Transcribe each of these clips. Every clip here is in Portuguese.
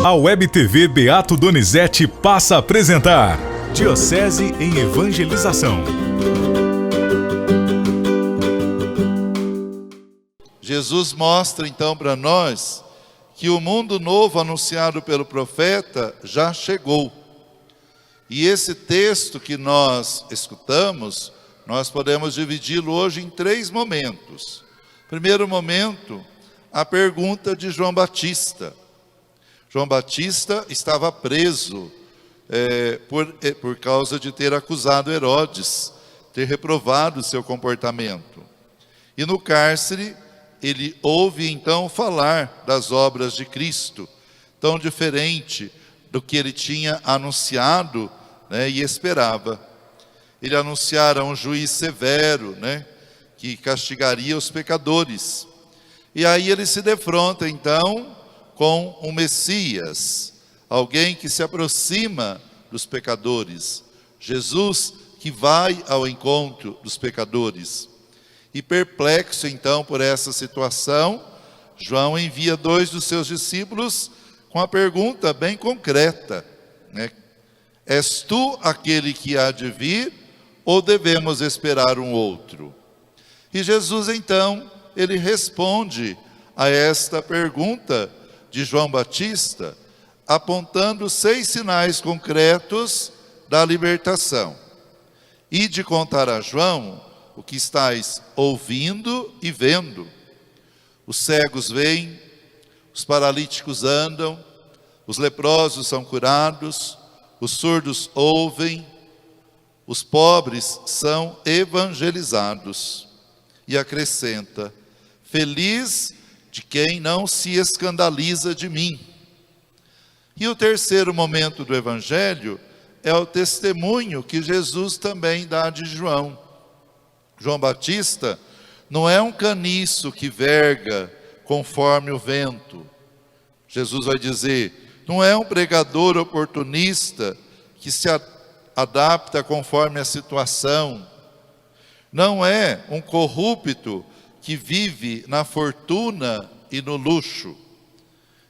A Web TV Beato Donizete passa a apresentar Diocese em Evangelização. Jesus mostra então para nós que o mundo novo anunciado pelo profeta já chegou. E esse texto que nós escutamos, nós podemos dividi-lo hoje em 3 momentos. Primeiro momento, a pergunta de João Batista. João Batista estava preso por causa de ter acusado Herodes, ter reprovado seu comportamento. E no cárcere, ele ouve então falar das obras de Cristo, tão diferente do que ele tinha anunciado, e esperava. Ele anunciara um juiz severo, que castigaria os pecadores. E aí ele se defronta então com um Messias, alguém que se aproxima dos pecadores, Jesus que vai ao encontro dos pecadores. E perplexo então por essa situação, João envia 2 dos seus discípulos com a pergunta bem concreta, És tu aquele que há de vir, ou devemos esperar um outro? E Jesus então, ele responde a esta pergunta de João Batista, apontando 6 sinais concretos da libertação. E de contar a João o que estáis ouvindo e vendo. Os cegos veem, os paralíticos andam, os leprosos são curados, os surdos ouvem, os pobres são evangelizados. E acrescenta, feliz de quem não se escandaliza de mim. E o terceiro momento do Evangelho é o testemunho que Jesus também dá de João. João Batista não é um caniço que verga conforme o vento. Jesus vai dizer, não é um pregador oportunista que se adapta conforme a situação. Não é um corrupto que vive na fortuna e no luxo.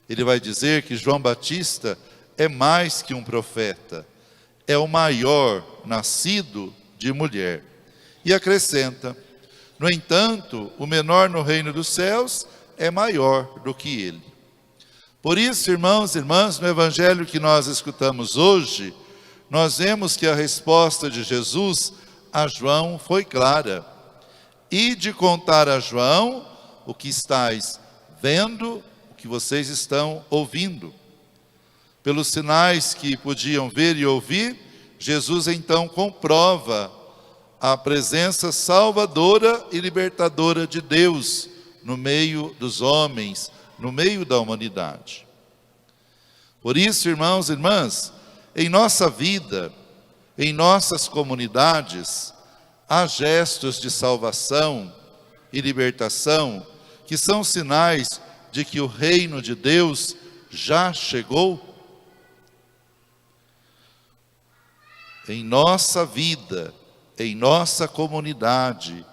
Ele vai dizer que João Batista é mais que um profeta, é o maior nascido de mulher. E acrescenta, no entanto, o menor no reino dos céus é maior do que ele. Por isso, irmãos e irmãs, no evangelho que nós escutamos hoje, nós vemos que a resposta de Jesus a João foi clara. E de contar a João o que estáis vendo, o que vocês estão ouvindo. Pelos sinais que podiam ver e ouvir, Jesus então comprova a presença salvadora e libertadora de Deus no meio dos homens, no meio da humanidade. Por isso, irmãos e irmãs, em nossa vida, em nossas comunidades, há gestos de salvação e libertação que são sinais de que o reino de Deus já chegou. Em nossa vida, em nossa comunidade,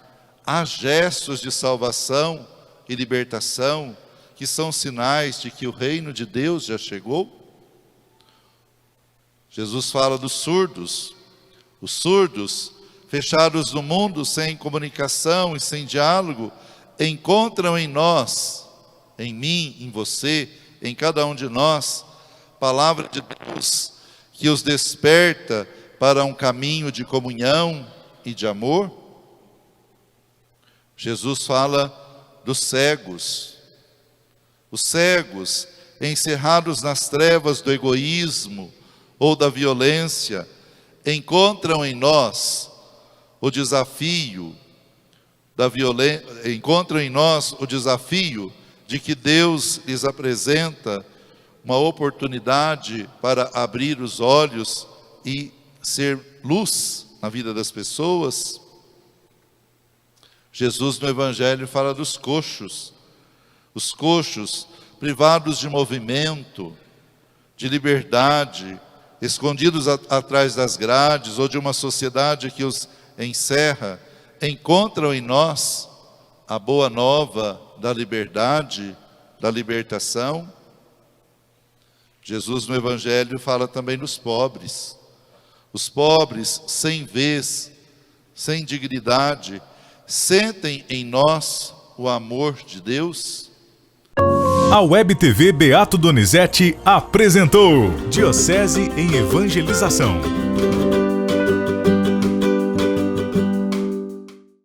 há gestos de salvação e libertação que são sinais de que o reino de Deus já chegou. Jesus fala dos surdos. Os surdos, fechados no mundo, sem comunicação e sem diálogo, encontram em nós, em mim, em você, em cada um de nós, palavra de Deus que os desperta para um caminho de comunhão e de amor. Jesus fala dos cegos. Os cegos, encerrados nas trevas do egoísmo ou da violência, encontram em nós o desafio encontram em nós o desafio de que Deus lhes apresenta uma oportunidade para abrir os olhos e ser luz na vida das pessoas. Jesus no Evangelho fala dos coxos. Os coxos privados de movimento, de liberdade, escondidos atrás das grades ou de uma sociedade que os encerra, encontram em nós a boa nova da liberdade, da libertação. Jesus no Evangelho fala também dos pobres. Os pobres, sem vez, sem dignidade, sentem em nós o amor de Deus? A Web TV Beato Donizete apresentou Diocese em Evangelização.